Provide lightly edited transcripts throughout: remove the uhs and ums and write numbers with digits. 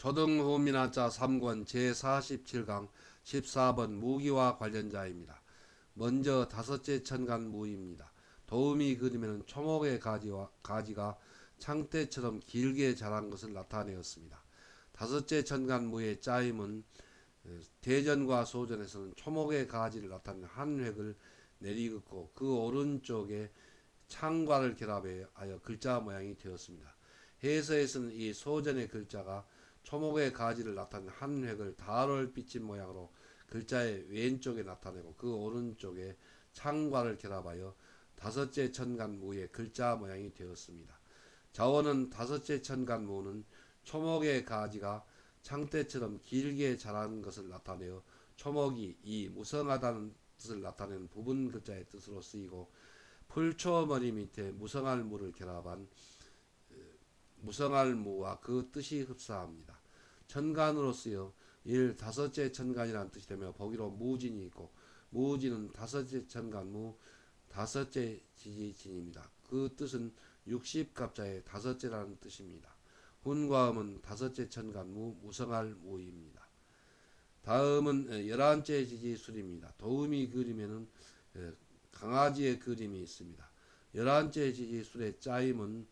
초등후민학자 3권 제47강 14번 무기와 관련자입니다. 먼저 다섯째 천간무입니다. 도우미 그림에는 초목의 가지가 창대처럼 길게 자란 것을 나타내었습니다. 다섯째 천간무의 짜임은 대전과 소전에서는 초목의 가지를 나타내는 한 획을 내리긋고 그 오른쪽에 창과를 결합하여 글자 모양이 되었습니다. 해서에서는 이 소전의 글자가 초목의 가지를 나타내는 한 획을 달을 빚진 모양으로 글자의 왼쪽에 나타내고 그 오른쪽에 창과를 결합하여 다섯째 천간무의 글자 모양이 되었습니다. 자원은 다섯째 천간무는 초목의 가지가 창대처럼 길게 자란 것을 나타내어 초목이 이 무성하다는 뜻을 나타내는 부분 글자의 뜻으로 쓰이고 풀초머리 밑에 무성할 무를 결합한 무성할 무와 그 뜻이 흡사합니다. 천간으로 쓰여 다섯째 천간이라는 뜻이 되며 보기로 무진이 있고 무진은 다섯째 천간무 다섯째 지지진입니다. 그 뜻은 60갑자의 다섯째라는 뜻입니다. 훈과 음은 다섯째 천간무 무성할 무입니다. 다음은 11째 지지술입니다. 도우미 그림에는 강아지의 그림이 있습니다. 11째 지지술의 짜임은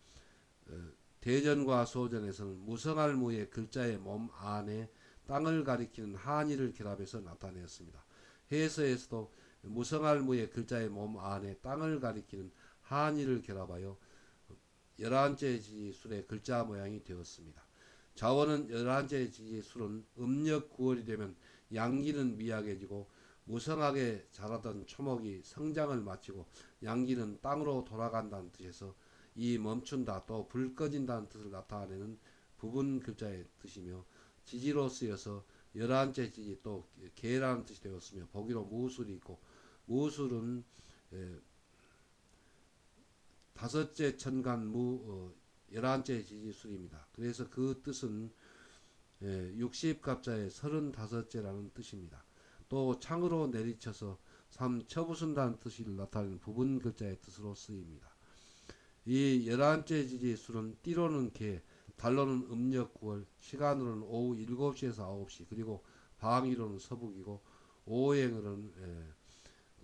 대전과 소전에서는 무성할 무의 글자의 몸 안에 땅을 가리키는 한이를 결합해서 나타내었습니다. 해서에서도 무성할 무의 글자의 몸 안에 땅을 가리키는 한이를 결합하여 11째 지지술의 글자 모양이 되었습니다. 자원은 11째 지지술은 음력 9월이 되면 양기는 미약해지고 무성하게 자라던 초목이 성장을 마치고 양기는 땅으로 돌아간다는 뜻에서 이 멈춘다 또 불 꺼진다는 뜻을 나타내는 부분 글자의 뜻이며 지지로 쓰여서 11째 지지 또 개라는 뜻이 되었으며 보기로 무술이 있고 무술은 다섯째 천간무 11째 지지술입니다. 그래서 그 뜻은 60갑자의 35째라는 뜻입니다. 또 창으로 내리쳐서 처부순다는 뜻을 나타내는 부분 글자의 뜻으로 쓰입니다. 이 11째 지지술은 띠로는 개, 달로는 음력 9월, 시간으로는 오후 7시에서 9시, 그리고 방위로는 서북이고 오행으로는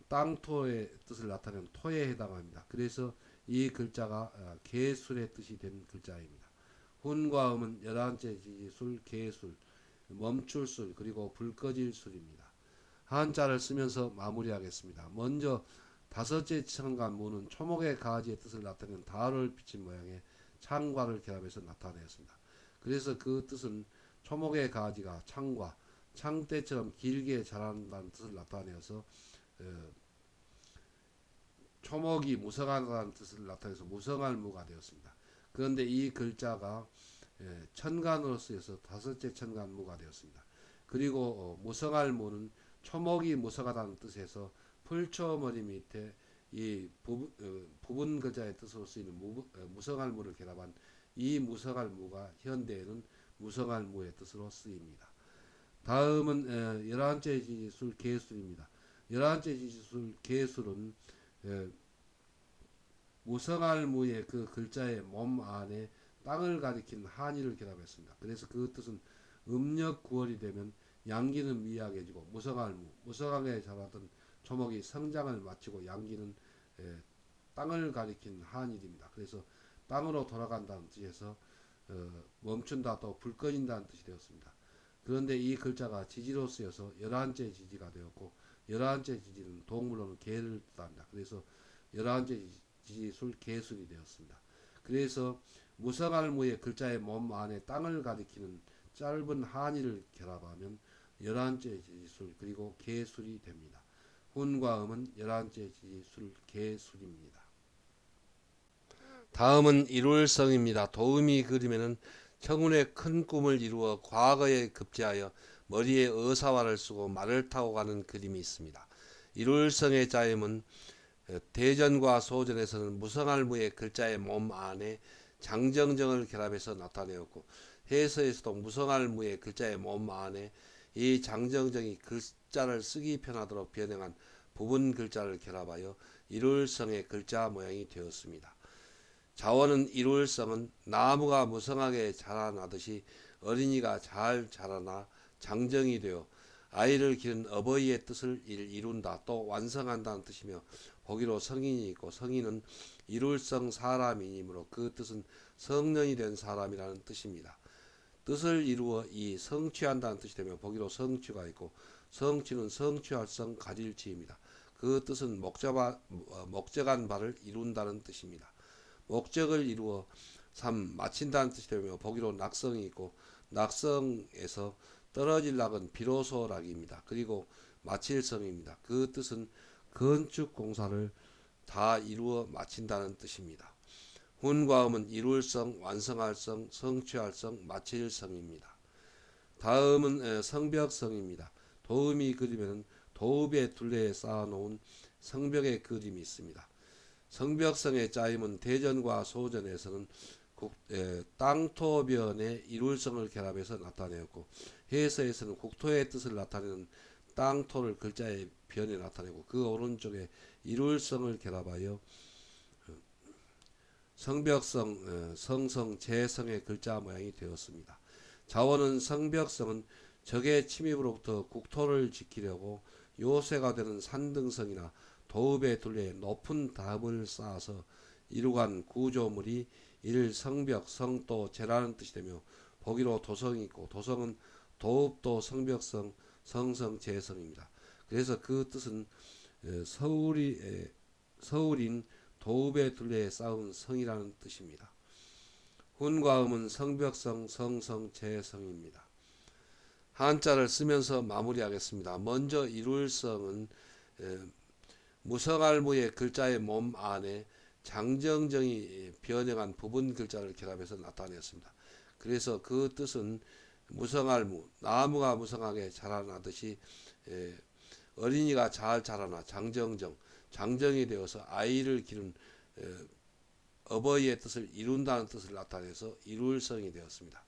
땅토의 뜻을 나타내는 토에 해당합니다. 그래서 이 글자가 개술의 뜻이 된 글자입니다. 훈과 음은 11째 지지술, 개술, 멈출술, 그리고 불 꺼질 술입니다. 한자를 쓰면서 마무리하겠습니다. 먼저 다섯째 천간무는 초목의 가지의 뜻을 나타내는 달을 비친 모양의 창과를 결합해서 나타내었습니다. 그래서 그 뜻은 초목의 가지가 창과 창대처럼 길게 자란다는 뜻을 나타내어서 초목이 무성하다는 뜻을 나타내서 무성할 무가 되었습니다. 그런데 이 글자가 천간으로 쓰여서 다섯째 천간무가 되었습니다. 그리고 무성할 무는 초목이 무성하다는 뜻에서 풀초머리 밑에 이 부분 글자의 뜻으로 쓰이는 무성할 무를 결합한 이 무성할 무가 현대에는 무성할 무의 뜻으로 쓰입니다. 다음은 11째 지지술 개술입니다. 11째 지지술 개술은 무성할 무의 그 글자의 몸 안에 땅을 가리키는 한이를 결합했습니다. 그래서 그 뜻은 음력 9월이 되면 양기는 미약해지고 무성하게 자라던 초목이 성장을 마치고 양기는 땅을 가리키는 한일입니다. 그래서 땅으로 돌아간다는 뜻에서 멈춘다 또 불 꺼진다는 뜻이 되었습니다. 그런데 이 글자가 지지로 쓰여서 11째 지지가 되었고 11째 지지는 동물로는 개를 뜻합니다. 그래서 11째 지지술 개술이 되었습니다. 그래서 무성할 무의 글자의 몸 안에 땅을 가리키는 짧은 한이를 결합하면 11째 지지술 그리고 개술이 됩니다. 훈과 음은 11째 지지술 개술입니다. 다음은 일월성입니다. 도우미 그림에는 청운의 큰 꿈을 이루어 과거에 급제하여 머리에 의사화를 쓰고 말을 타고 가는 그림이 있습니다. 일월성의 자임은 대전과 소전에서는 무성할 무의 글자의 몸 안에 장정정을 결합해서 나타내었고 해서에서도 무성할 무의 글자의 몸 안에 이 장정정이 글자를 쓰기 편하도록 변형한 부분 글자를 결합하여 일월성의 글자 모양이 되었습니다. 자원은 이룰성은 나무가 무성하게 자라나듯이 어린이가 잘 자라나 장정이 되어 아이를 기른 어버이의 뜻을 이룬다. 또 완성한다는 뜻이며 보기로 성인이 있고 성인은 이룰성 사람이므로 그 뜻은 성년이 된 사람이라는 뜻입니다. 뜻을 이루어 이 성취한다는 뜻이 되며 보기로 성취가 있고 성취는 성취할 성 가질치입니다. 그 뜻은 목적한 바를 이룬다는 뜻입니다. 목적을 이루어 3. 마친다는 뜻이 되며 보기로 낙성이 있고 낙성에서 떨어질 낙은 비로소 낙입니다. 그리고 마칠 성입니다. 그 뜻은 건축 공사를 다 이루어 마친다는 뜻입니다. 훈과 음은 이룰 성, 완성할 성, 성취할 성, 마칠 성입니다. 다음은 성벽성입니다. 도움이 그리면 도읍의 둘레에 쌓아놓은 성벽의 그림이 있습니다. 성벽성의 짜임은 대전과 소전에서는 땅토변의 이룰성을 결합해서 나타내었고 해서에서는 국토의 뜻을 나타내는 땅토를 글자의 변에 나타내고 그 오른쪽에 이룰성을 결합하여 성벽성, 성성, 재성의 글자 모양이 되었습니다. 자원은 성벽성은 적의 침입으로부터 국토를 지키려고 요새가 되는 산등성이나 도읍의 둘레에 높은 담을 쌓아서 이루간 구조물이 이를 성벽, 성도, 재라는 뜻이 되며 보기로 도성이 있고 도성은 도읍도 성벽성, 성성, 재성입니다. 그래서 그 뜻은 서울인 도읍의 둘레에 쌓은 성이라는 뜻입니다. 훈과 음은 성벽성, 성성, 재성입니다. 한자를 쓰면서 마무리하겠습니다. 먼저 이룰성은 무성할무의 글자의 몸 안에 장정정이 변형한 부분 글자를 결합해서 나타냈습니다. 그래서 그 뜻은 무성할무, 나무가 무성하게 자라나듯이 어린이가 잘 자라나 장정정, 장정이 되어서 아이를 기른 어버이의 뜻을 이룬다는 뜻을 나타내서 이룰성이 되었습니다.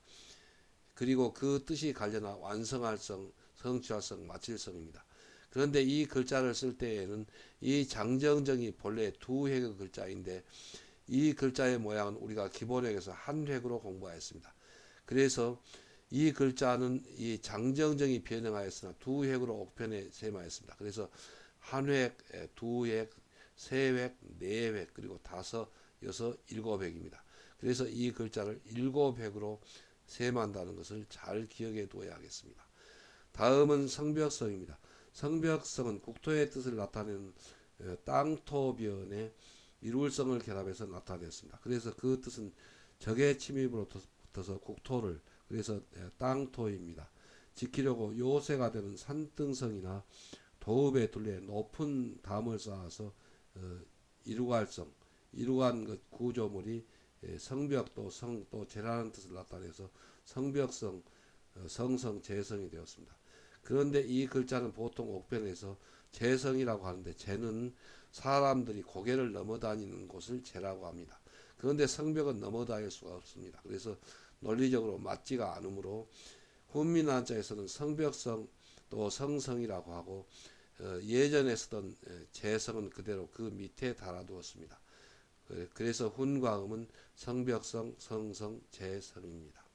그리고 그 뜻이 관련한 완성할 성, 성취할 성, 마칠 성입니다. 그런데 이 글자를 쓸 때에는 이 장정정이 본래 두 획의 글자인데 이 글자의 모양은 우리가 기본획에서 한 획으로 공부하였습니다. 그래서 이 글자는 이 장정정이 변형하였으나 두 획으로 옥편에 셈하였습니다. 그래서 한 획, 두 획, 세 획, 네 획, 그리고 다섯, 여섯, 일곱 획입니다. 그래서 이 글자를 일곱 획으로 셈한다는 것을 잘 기억해 두어야 하겠습니다. 다음은 성벽성입니다. 성벽성은 국토의 뜻을 나타내는 땅토변의 이룰성을 결합해서 나타냈습니다. 그래서 그 뜻은 적의 침입으로부터 국토를, 그래서 땅토입니다, 지키려고 요새가 되는 산등성이나 도읍의 둘레에 높은 담을 쌓아서 이루갈성, 이루간 것 구조물이 성벽도 성또 재라는 뜻을 나타내서 성벽성, 성성, 재성이 되었습니다. 그런데 이 글자는 보통 옥변에서 재성이라고 하는데 재는 사람들이 고개를 넘어다니는 곳을 재라고 합니다. 그런데 성벽은 넘어다닐 수가 없습니다. 그래서 논리적으로 맞지가 않으므로 훈민 한자에서는 성벽성 또 성성이라고 하고 예전에 쓰던 재성은 그대로 그 밑에 달아두었습니다. 그래서 훈과 음은 성벽성, 성성, 재성입니다.